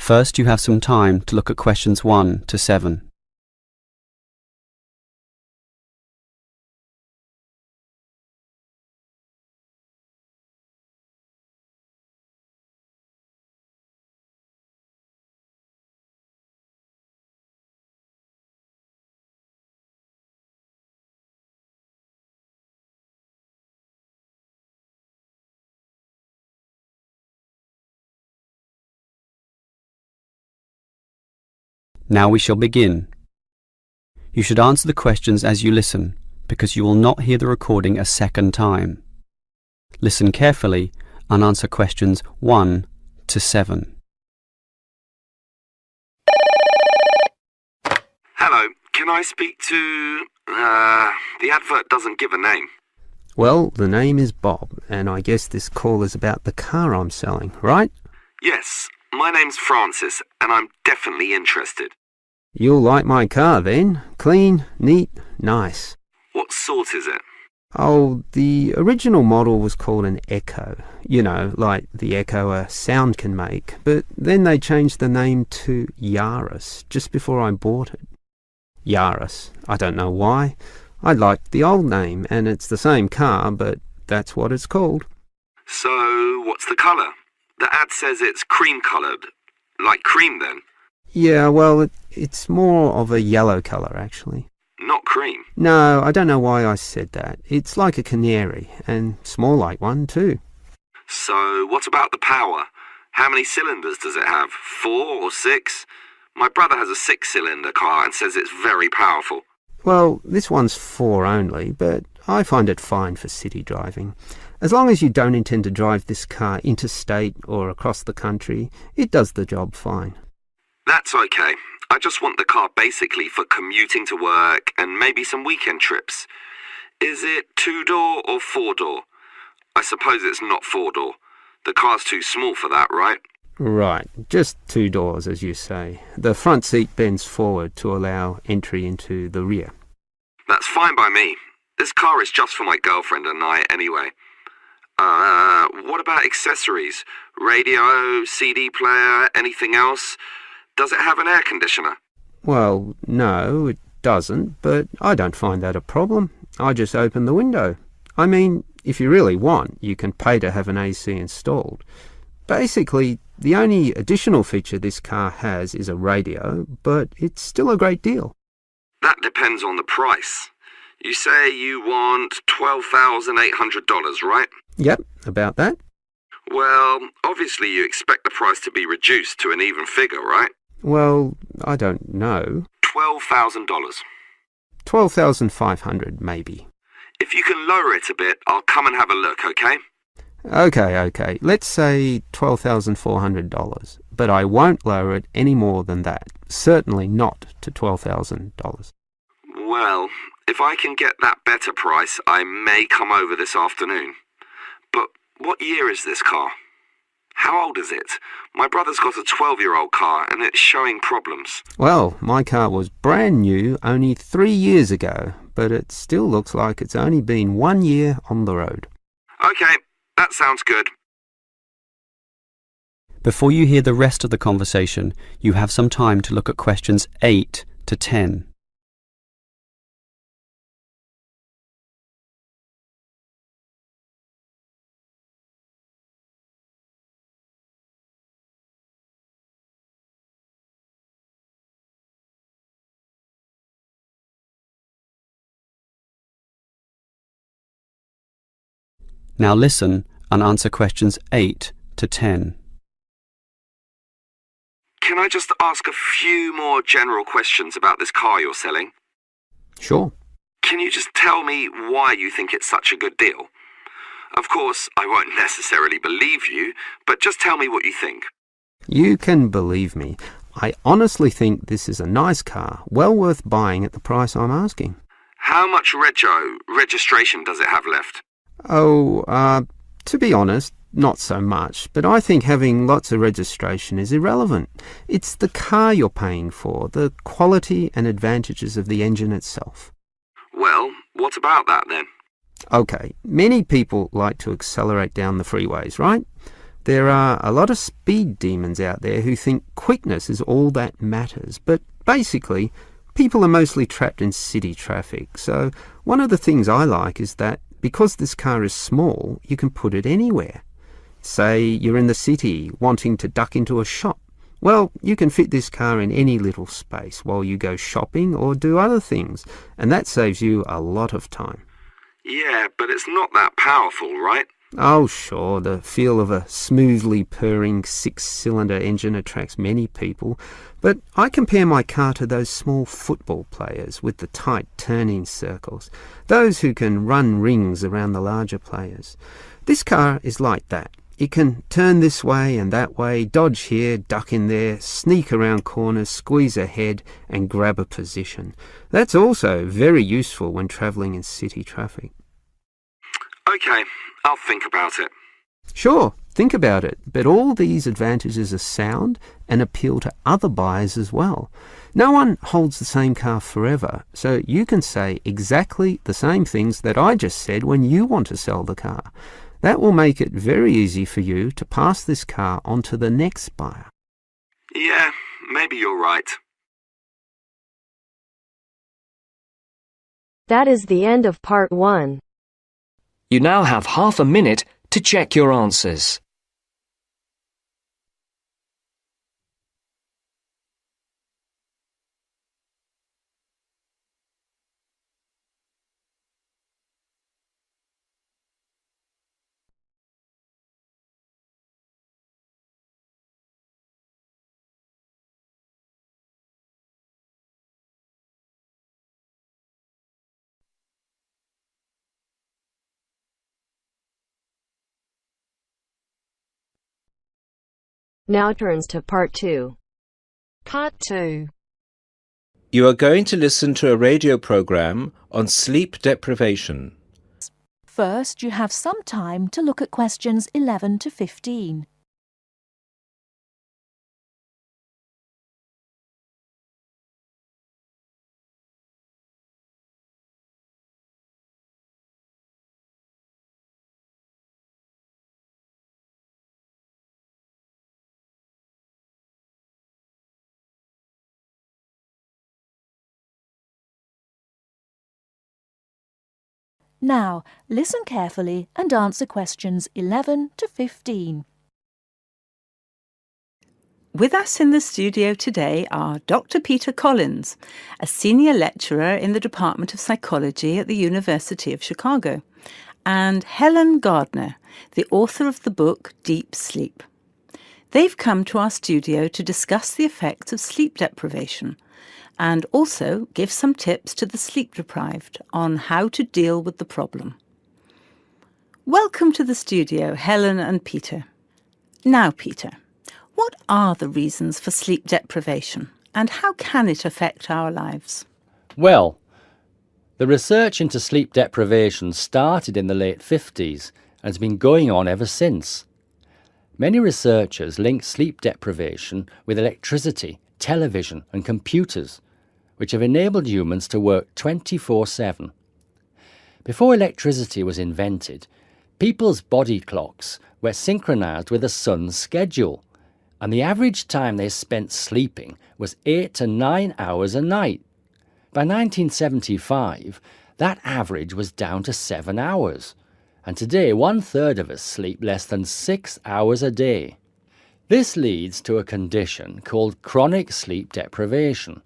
First, you have some time to look at questions 1 to 7. Now we shall begin. You should answer the questions as you listen, because you will not hear the recording a second time. Listen carefully and answer questions 1 to 7. Hello, can I speak to... the advert doesn't give a name. Well, the name is Bob, and I guess this call is about the car I'm selling, right? Yes, my name's Francis, and I'm definitely interested. You'll like my car then. Clean, neat, nice. What sort is it? Oh, the original model was called an Echo. You know, like the echo a sound can make. But then they changed the name to Yaris just before I bought it. Yaris. I don't know why. I liked the old name, and it's the same car, but that's what it's called. So, what's the colour? The ad says it's cream-coloured. Like cream, then? Yeah, well, it's more of a yellow colour, actually. Not cream? No, I don't know why I said that. It's like a canary, and small like one, too. So, what about the power? How many cylinders does it have? 4 or 6? My brother has a 6-cylinder car and says it's very powerful. Well, this one's 4 only, but I find it fine for city driving. As long as you don't intend to drive this car interstate or across the country, it does the job fine. That's okay. I just want the car basically for commuting to work and maybe some weekend trips. Is it 2-door or 4-door? I suppose it's not 4-door. The car's too small for that, right? Right, just 2 doors, as you say. The front seat bends forward to allow entry into the rear. That's fine by me. This car is just for my girlfriend and I anyway. What about accessories? Radio, CD player, anything else? Does it have an air conditioner? Well, no, it doesn't, but I don't find that a problem. I just open the window. I mean, if you really want, you can pay to have an AC installed. Basically, the only additional feature this car has is a radio, but it's still a great deal. That depends on the price. You say you want $12,800, right? Yep, about that. Well, obviously you expect the price to be reduced to an even figure, right? Well, I don't know. $12,000. $12,500, maybe. If you can lower it a bit, I'll come and have a look, okay? Okay. Let's say $12,400, but I won't lower it any more than that. Certainly not to $12,000. Well, if I can get that better price, I may come over this afternoon. But what year is this car? How old is it? My brother's got a 12-year-old car and it's showing problems. Well, my car was brand new only 3 years ago, but it still looks like it's only been 1 year on the road. Okay, that sounds good. Before you hear the rest of the conversation, you have some time to look at questions 8 to 10. Now listen and answer questions 8 to 10. Can I just ask a few more general questions about this car you're selling? Sure. Can you just tell me why you think it's such a good deal? Of course, I won't necessarily believe you, but just tell me what you think. You can believe me. I honestly think this is a nice car, well worth buying at the price I'm asking. How much registration does it have left? To be honest, not so much, but I think having lots of registration is irrelevant. It's the car you're paying for, the quality and advantages of the engine itself. Well, what about that then? Okay, many people like to accelerate down the freeways, right? There are a lot of speed demons out there who think quickness is all that matters, but basically, people are mostly trapped in city traffic. So one of the things I like is that because this car is small, you can put it anywhere. Say you're in the city wanting to duck into a shop. Well, you can fit this car in any little space while you go shopping or do other things, and that saves you a lot of time. Yeah, but it's not that powerful, right? Oh, sure, the feel of a smoothly purring 6-cylinder engine attracts many people, but I compare my car to those small football players with the tight turning circles, those who can run rings around the larger players. This car is like that. It can turn this way and that way, dodge here, duck in there, sneak around corners, squeeze ahead and grab a position. That's also very useful when travelling in city traffic. Okay, I'll think about it. Sure, think about it, but all these advantages are sound and appeal to other buyers as well. No one holds the same car forever, so you can say exactly the same things that I just said when you want to sell the car. That will make it very easy for you to pass this car on to the next buyer. Yeah, maybe you're right. That is the end of part 1. You now have half a minute to check your answers. Now turns to part 2. Part 2. You are going to listen to a radio program on sleep deprivation. First, you have some time to look at questions 11 to 15. Now, listen carefully and answer questions 11 to 15. With us in the studio today are Dr. Peter Collins, a senior lecturer in the Department of Psychology at the University of Chicago, and Helen Gardner, the author of the book Deep Sleep. They've come to our studio to discuss the effects of sleep deprivation and also give some tips to the sleep-deprived on how to deal with the problem. Welcome to the studio, Helen and Peter. Now, Peter, what are the reasons for sleep deprivation and how can it affect our lives? Well, the research into sleep deprivation started in the late 50s and has been going on ever since. Many researchers link sleep deprivation with electricity, television and computers, which have enabled humans to work 24/7. Before electricity was invented, people's body clocks were synchronized with the sun's schedule, and the average time they spent sleeping was 8 to 9 hours a night. By 1975, that average was down to 7 hours, and today 1/3 of us sleep less than 6 hours a day. This leads to a condition called chronic sleep deprivation,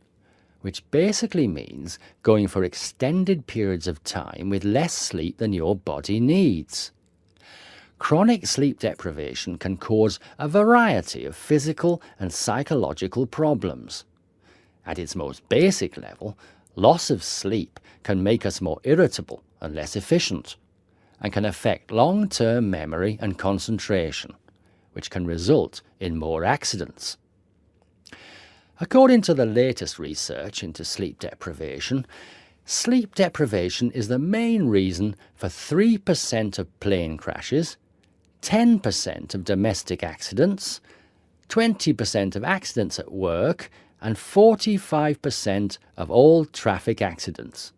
which basically means going for extended periods of time with less sleep than your body needs. Chronic sleep deprivation can cause a variety of physical and psychological problems. At its most basic level, loss of sleep can make us more irritable and less efficient, and can affect long-term memory and concentration, which can result in more accidents. According to the latest research into sleep deprivation is the main reason for 3% of plane crashes, 10% of domestic accidents, 20% of accidents at work, and 45% of all traffic accidents.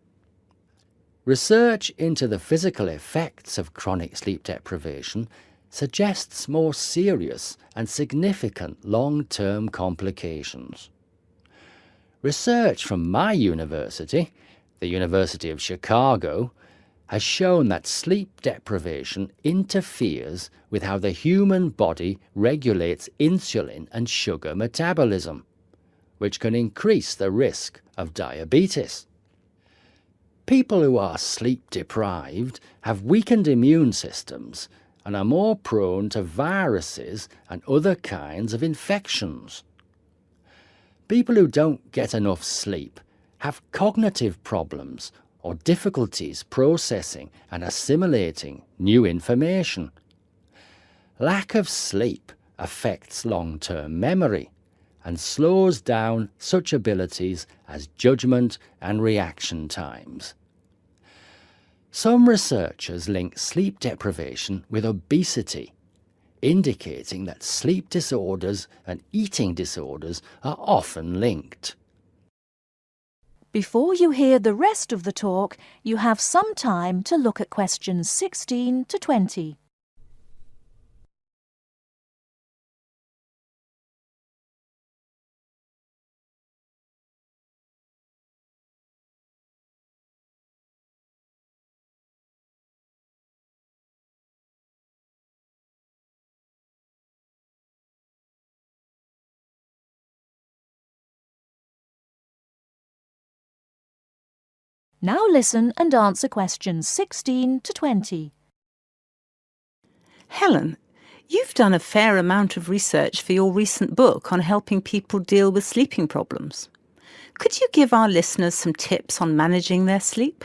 Research into the physical effects of chronic sleep deprivation suggests more serious and significant long-term complications. Research from my university, the University of Chicago, has shown that sleep deprivation interferes with how the human body regulates insulin and sugar metabolism, which can increase the risk of diabetes. People who are sleep deprived have weakened immune systems and are more prone to viruses and other kinds of infections. People who don't get enough sleep have cognitive problems or difficulties processing and assimilating new information. Lack of sleep affects long-term memory and slows down such abilities as judgment and reaction times. Some researchers link sleep deprivation with obesity, indicating that sleep disorders and eating disorders are often linked. Before you hear the rest of the talk, you have some time to look at questions 16 to 20. Now listen and answer questions 16 to 20. Helen, you've done a fair amount of research for your recent book on helping people deal with sleeping problems. Could you give our listeners some tips on managing their sleep?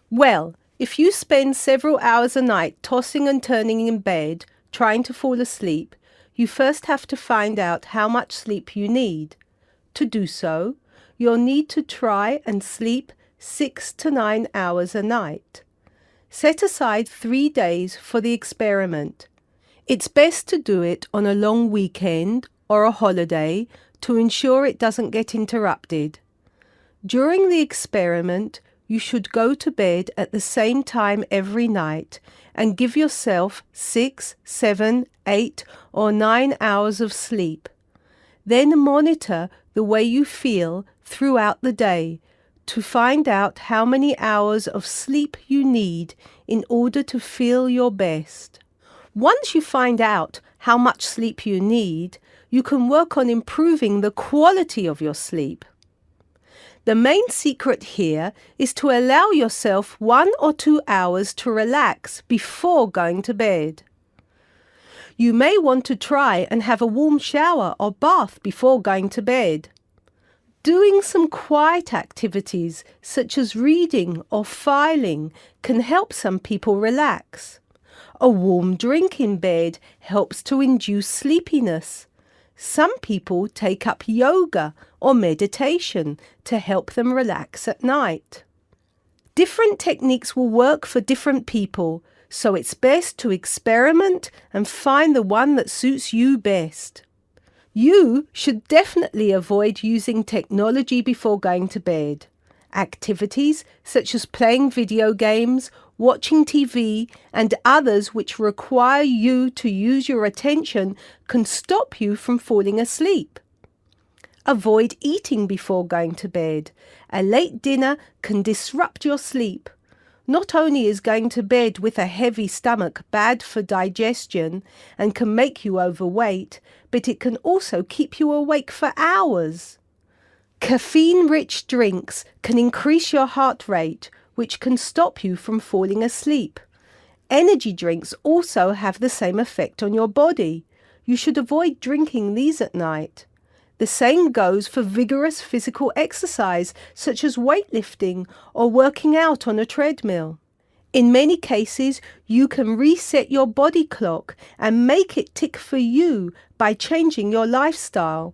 Well, if you spend several hours a night tossing and turning in bed, trying to fall asleep, you first have to find out how much sleep you need. To do so, you'll need to try and sleep 6 to 9 hours a night. Set aside 3 days for the experiment. It's best to do it on a long weekend or a holiday to ensure it doesn't get interrupted. During the experiment, you should go to bed at the same time every night and give yourself 6, 7, 8 or 9 hours of sleep. Then monitor the way you feel throughout the day to find out how many hours of sleep you need in order to feel your best. Once you find out how much sleep you need, you can work on improving the quality of your sleep. The main secret here is to allow yourself 1 or 2 hours to relax before going to bed. You may want to try and have a warm shower or bath before going to bed. Doing some quiet activities such as reading or filing can help some people relax. A warm drink in bed helps to induce sleepiness. Some people take up yoga or meditation to help them relax at night. Different techniques will work for different people, so it's best to experiment and find the one that suits you best. You should definitely avoid using technology before going to bed. Activities such as playing video games, watching TV, and others which require you to use your attention can stop you from falling asleep. Avoid eating before going to bed. A late dinner can disrupt your sleep. Not only is going to bed with a heavy stomach bad for digestion and can make you overweight, but it can also keep you awake for hours. Caffeine-rich drinks can increase your heart rate, which can stop you from falling asleep. Energy drinks also have the same effect on your body. You should avoid drinking these at night. The same goes for vigorous physical exercise such as weightlifting or working out on a treadmill. In many cases, you can reset your body clock and make it tick for you by changing your lifestyle.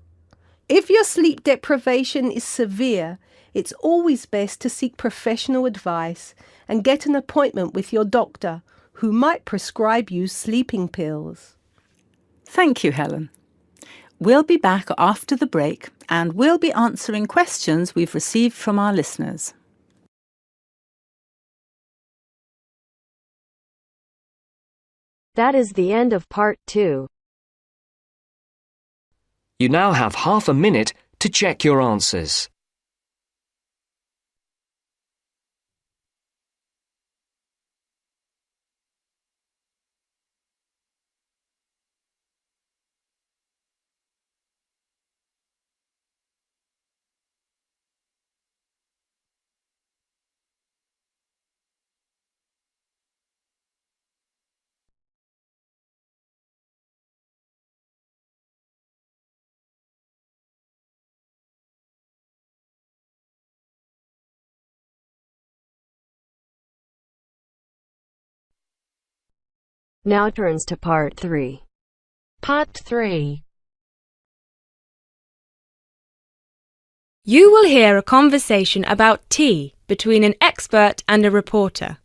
If your sleep deprivation is severe, it's always best to seek professional advice and get an appointment with your doctor, who might prescribe you sleeping pills. Thank you, Helen. We'll be back after the break and we'll be answering questions we've received from our listeners. That is the end of part 2. You now have half a minute to check your answers. Now turns to part 3. Part 3. You will hear a conversation about tea between an expert and a reporter.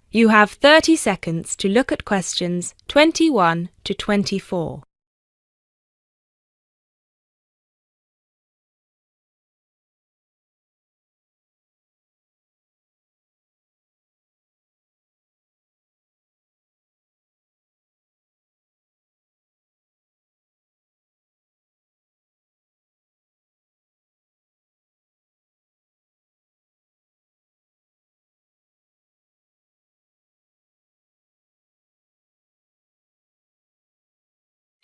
You have 30 seconds to look at questions 21 to 24.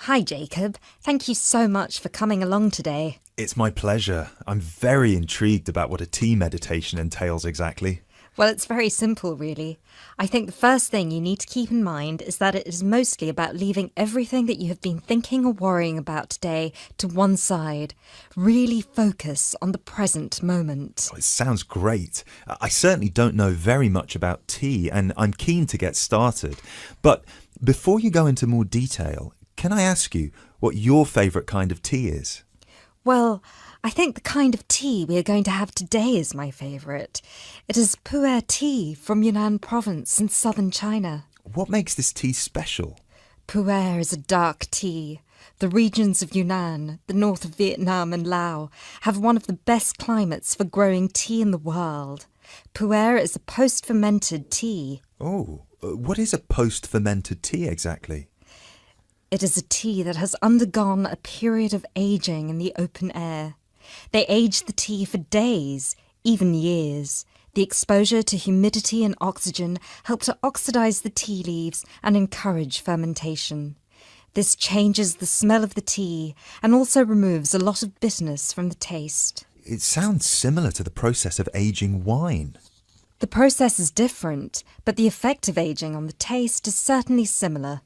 Hi, Jacob. Thank you so much for coming along today. It's my pleasure. I'm very intrigued about what a tea meditation entails exactly. Well, it's very simple, really. I think the first thing you need to keep in mind is that it is mostly about leaving everything that you have been thinking or worrying about today to one side. Really focus on the present moment. Oh, it sounds great. I certainly don't know very much about tea, and I'm keen to get started. But before you go into more detail, can I ask you what your favourite kind of tea is? Well, I think the kind of tea we are going to have today is my favourite. It is pu'er tea from Yunnan province in southern China. What makes this tea special? Pu'er is a dark tea. The regions of Yunnan, the north of Vietnam and Laos, have one of the best climates for growing tea in the world. Pu'er is a post-fermented tea. Oh, what is a post-fermented tea exactly? It is a tea that has undergone a period of aging in the open air. They age the tea for days, even years. The exposure to humidity and oxygen help to oxidize the tea leaves and encourage fermentation. This changes the smell of the tea and also removes a lot of bitterness from the taste. It sounds similar to the process of aging wine. The process is different, but the effect of aging on the taste is certainly similar.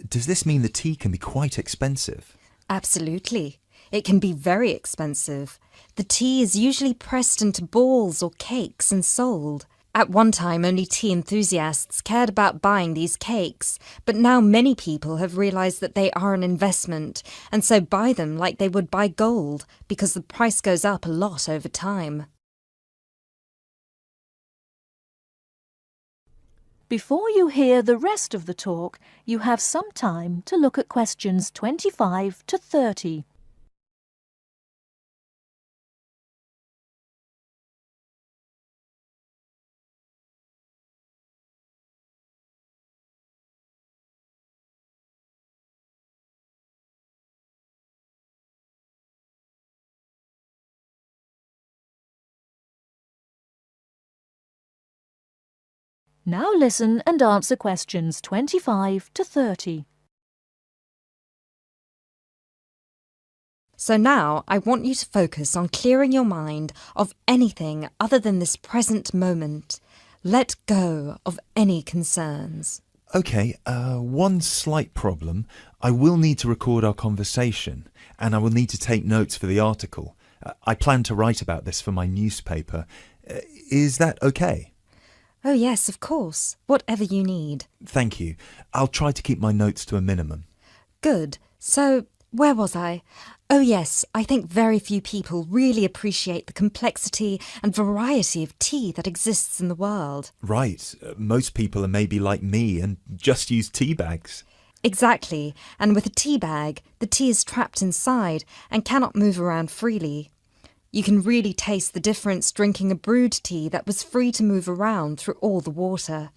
Does this mean the tea can be quite expensive? Absolutely. It can be very expensive. The tea is usually pressed into balls or cakes and sold. At one time, only tea enthusiasts cared about buying these cakes, but now many people have realised that they are an investment, and so buy them like they would buy gold, because the price goes up a lot over time. Before you hear the rest of the talk, you have some time to look at questions 25 to 30. Now listen and answer questions 25 to 30. So now I want you to focus on clearing your mind of anything other than this present moment. Let go of any concerns. OK, one slight problem. I will need to record our conversation, and I will need to take notes for the article. I plan to write about this for my newspaper. Is that OK? Oh yes, of course. Whatever you need. Thank you. I'll try to keep my notes to a minimum. Good. So, where was I? Oh yes, I think very few people really appreciate the complexity and variety of tea that exists in the world. Right. Most people are maybe like me and just use tea bags. Exactly. And with a tea bag, the tea is trapped inside and cannot move around freely. You can really taste the difference drinking a brewed tea that was free to move around through all the water.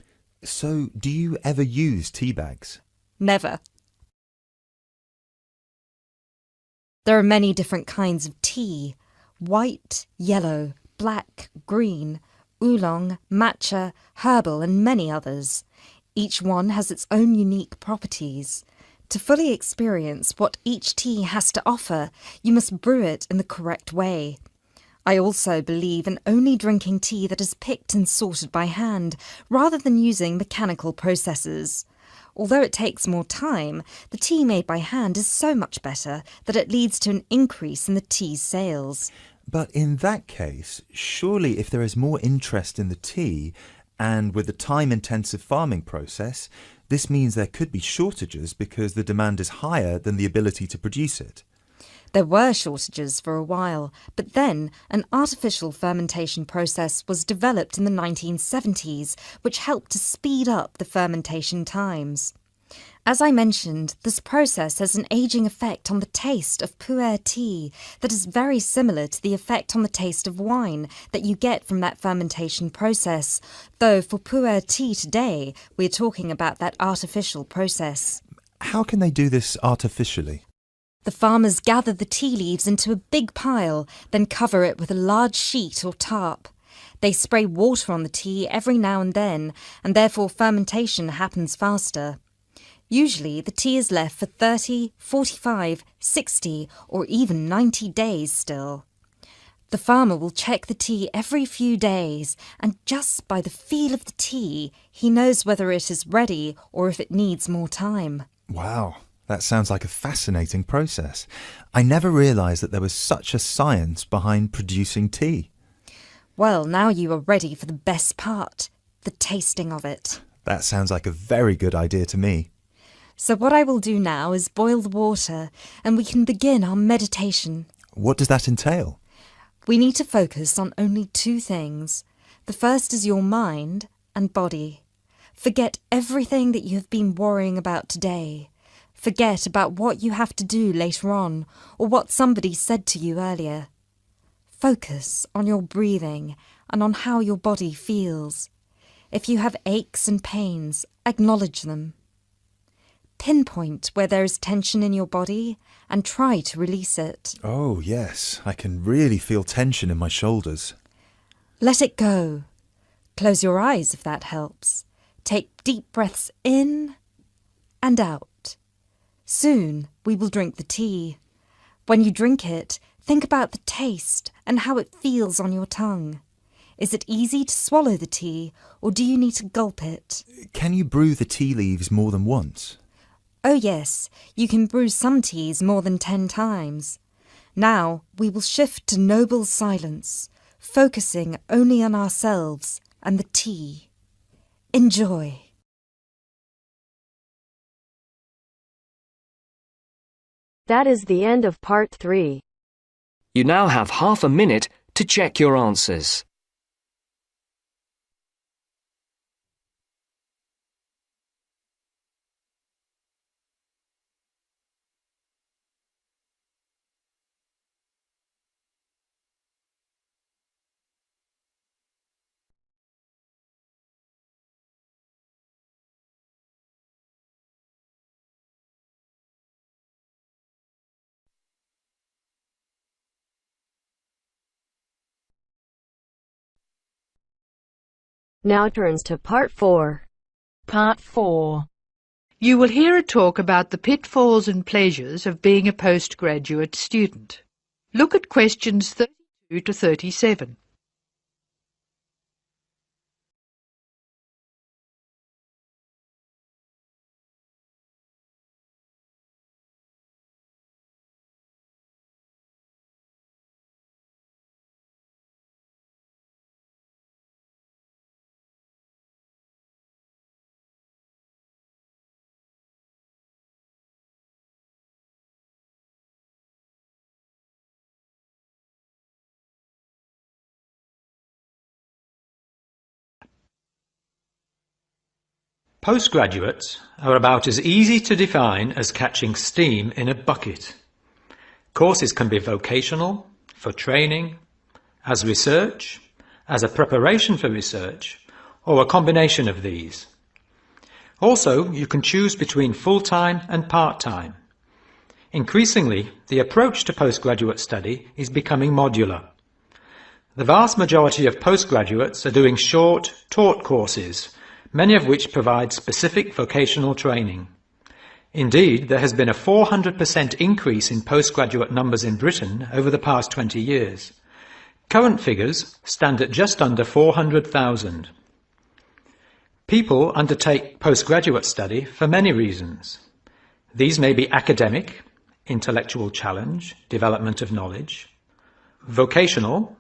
So, do you ever use tea bags? Never. There are many different kinds of tea: white, yellow, black, green, oolong, matcha, herbal, and many others. Each one has its own unique properties. To fully experience what each tea has to offer, you must brew it in the correct way. I also believe in only drinking tea that is picked and sorted by hand, rather than using mechanical processes. Although it takes more time, the tea made by hand is so much better that it leads to an increase in the tea's sales. But in that case, surely if there is more interest in the tea, and with the time-intensive farming process, this means there could be shortages because the demand is higher than the ability to produce it. There were shortages for a while, but then an artificial fermentation process was developed in the 1970s, which helped to speed up the fermentation times. As I mentioned, this process has an ageing effect on the taste of pu'er tea that is very similar to the effect on the taste of wine that you get from that fermentation process, though for pu'er tea today, we're talking about that artificial process. How can they do this artificially? The farmers gather the tea leaves into a big pile, then cover it with a large sheet or tarp. They spray water on the tea every now and then, and therefore fermentation happens faster. Usually, the tea is left for 30, 45, 60, or even 90 days still. The farmer will check the tea every few days, and just by the feel of the tea, he knows whether it is ready or if it needs more time. Wow, that sounds like a fascinating process. I never realised that there was such a science behind producing tea. Well, now you are ready for the best part, the tasting of it. That sounds like a very good idea to me. So what I will do now is boil the water, and we can begin our meditation. What does that entail? We need to focus on only two things. The first is your mind and body. Forget everything that you have been worrying about today. Forget about what you have to do later on, or what somebody said to you earlier. Focus on your breathing and on how your body feels. If you have aches and pains, acknowledge them. Pinpoint where there is tension in your body and try to release it. Oh, yes, I can really feel tension in my shoulders. Let it go. Close your eyes if that helps. Take deep breaths in and out. Soon we will drink the tea. When you drink it, think about the taste and how it feels on your tongue. Is it easy to swallow the tea, or do you need to gulp it? Can you brew the tea leaves more than once? Oh yes, you can brew some teas more than 10 times. Now we will shift to noble silence, focusing only on ourselves and the tea. Enjoy. That is the end of part 3. You now have half a minute to check your answers. Now turns to part 4. Part 4. You will hear a talk about the pitfalls and pleasures of being a postgraduate student. Look at questions 32 to 37. Postgraduates are about as easy to define as catching steam in a bucket. Courses can be vocational, for training, as research, as a preparation for research, or a combination of these. Also, you can choose between full-time and part-time. Increasingly, the approach to postgraduate study is becoming modular. The vast majority of postgraduates are doing short, taught courses, many of which provide specific vocational training. Indeed, there has been a 400% increase in postgraduate numbers in Britain over the past 20 years. Current figures stand at just under 400,000. People undertake postgraduate study for many reasons. These may be academic, intellectual challenge, development of knowledge; vocational,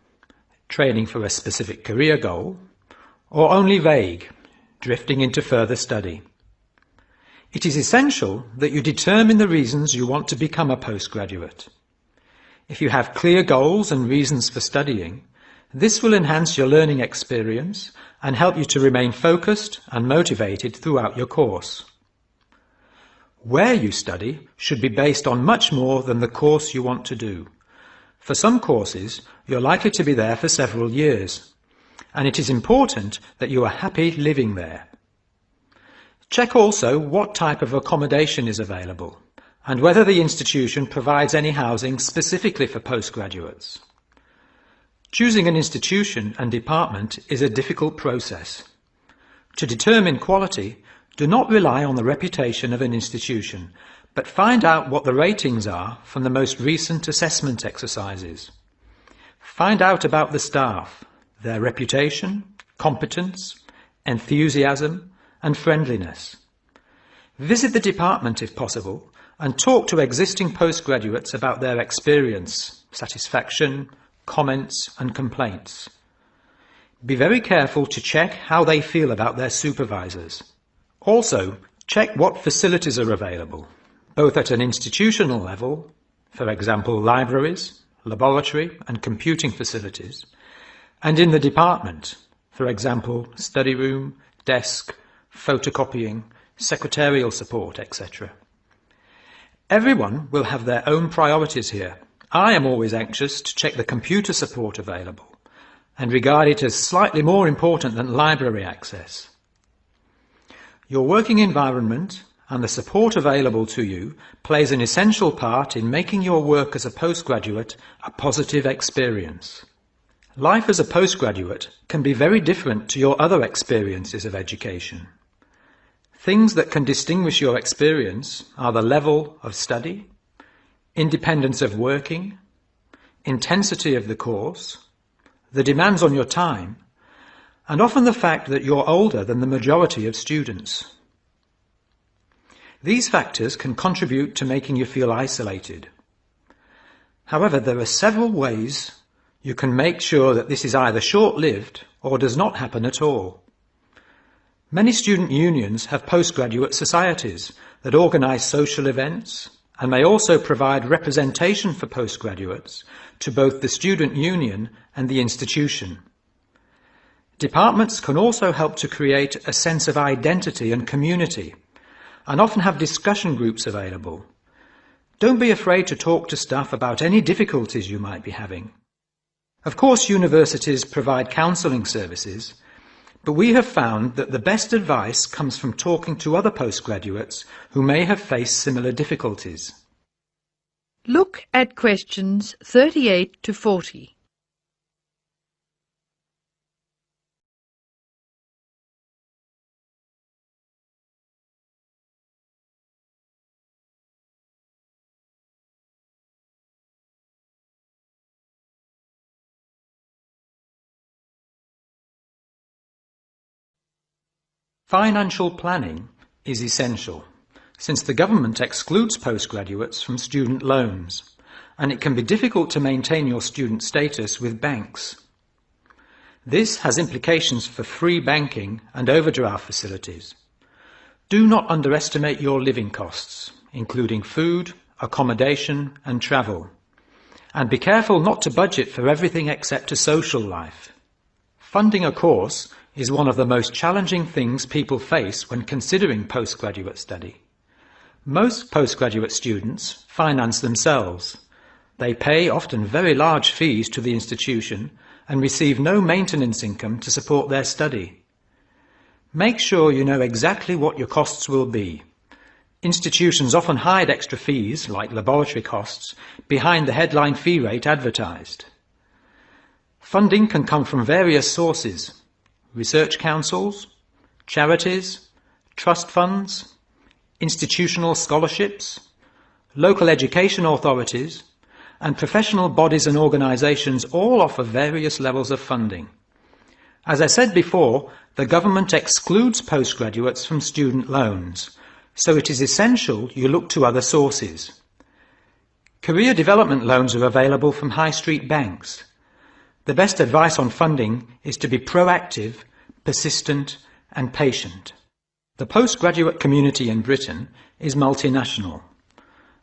training for a specific career goal; or only vague, drifting into further study. It is essential that you determine the reasons you want to become a postgraduate. If you have clear goals and reasons for studying, this will enhance your learning experience and help you to remain focused and motivated throughout your course. Where you study should be based on much more than the course you want to do. For some courses, you're likely to be there for several years, and it is important that you are happy living there. Check also what type of accommodation is available and whether the institution provides any housing specifically for postgraduates. Choosing an institution and department is a difficult process. To determine quality, do not rely on the reputation of an institution, but find out what the ratings are from the most recent assessment exercises. Find out about the staff, their reputation, competence, enthusiasm, and friendliness. Visit the department if possible and talk to existing postgraduates about their experience, satisfaction, comments and complaints. Be very careful to check how they feel about their supervisors. Also, check what facilities are available, both at an institutional level, for example libraries, laboratory and computing facilities, and in the department, for example study room, desk, photocopying, secretarial support, etc. Everyone will have their own priorities here. I am always anxious to check the computer support available and regard it as slightly more important than library access. Your working environment and the support available to you plays an essential part in making your work as a postgraduate a positive experience. Life as a postgraduate can be very different to your other experiences of education. Things that can distinguish your experience are the level of study, independence of working, intensity of the course, the demands on your time, and often the fact that you're older than the majority of students. These factors can contribute to making you feel isolated. However, there are several ways you can make sure that this is either short-lived or does not happen at all. Many student unions have postgraduate societies that organise social events and may also provide representation for postgraduates to both the student union and the institution. Departments can also help to create a sense of identity and community, and often have discussion groups available. Don't be afraid to talk to staff about any difficulties you might be having. Of course, universities provide counselling services, but we have found that the best advice comes from talking to other postgraduates who may have faced similar difficulties. Look at questions 38 to 40. Financial planning is essential, since the government excludes postgraduates from student loans, and it can be difficult to maintain your student status with banks. This has implications for free banking and overdraft facilities. Do not underestimate your living costs, including food, accommodation and travel. And be careful not to budget for everything except a social life. Funding a course is one of the most challenging things people face when considering postgraduate study. Most postgraduate students finance themselves. They pay often very large fees to the institution and receive no maintenance income to support their study. Make sure you know exactly what your costs will be. Institutions often hide extra fees, like laboratory costs, behind the headline fee rate advertised. Funding can come from various sources: research councils, charities, trust funds, institutional scholarships, local education authorities, and professional bodies and organisations all offer various levels of funding. As I said before, the government excludes postgraduates from student loans, so it is essential you look to other sources. Career development loans are available from high street banks. The best advice on funding is to be proactive, persistent, and patient. The postgraduate community in Britain is multinational,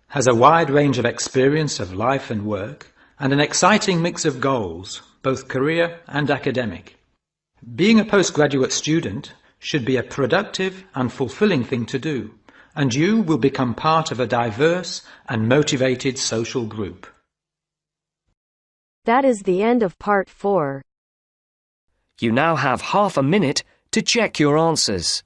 has a wide range of experience of life and work, and an exciting mix of goals, both career and academic. Being a postgraduate student should be a productive and fulfilling thing to do, and you will become part of a diverse and motivated social group. That is the end of part 4. You now have half a minute to check your answers.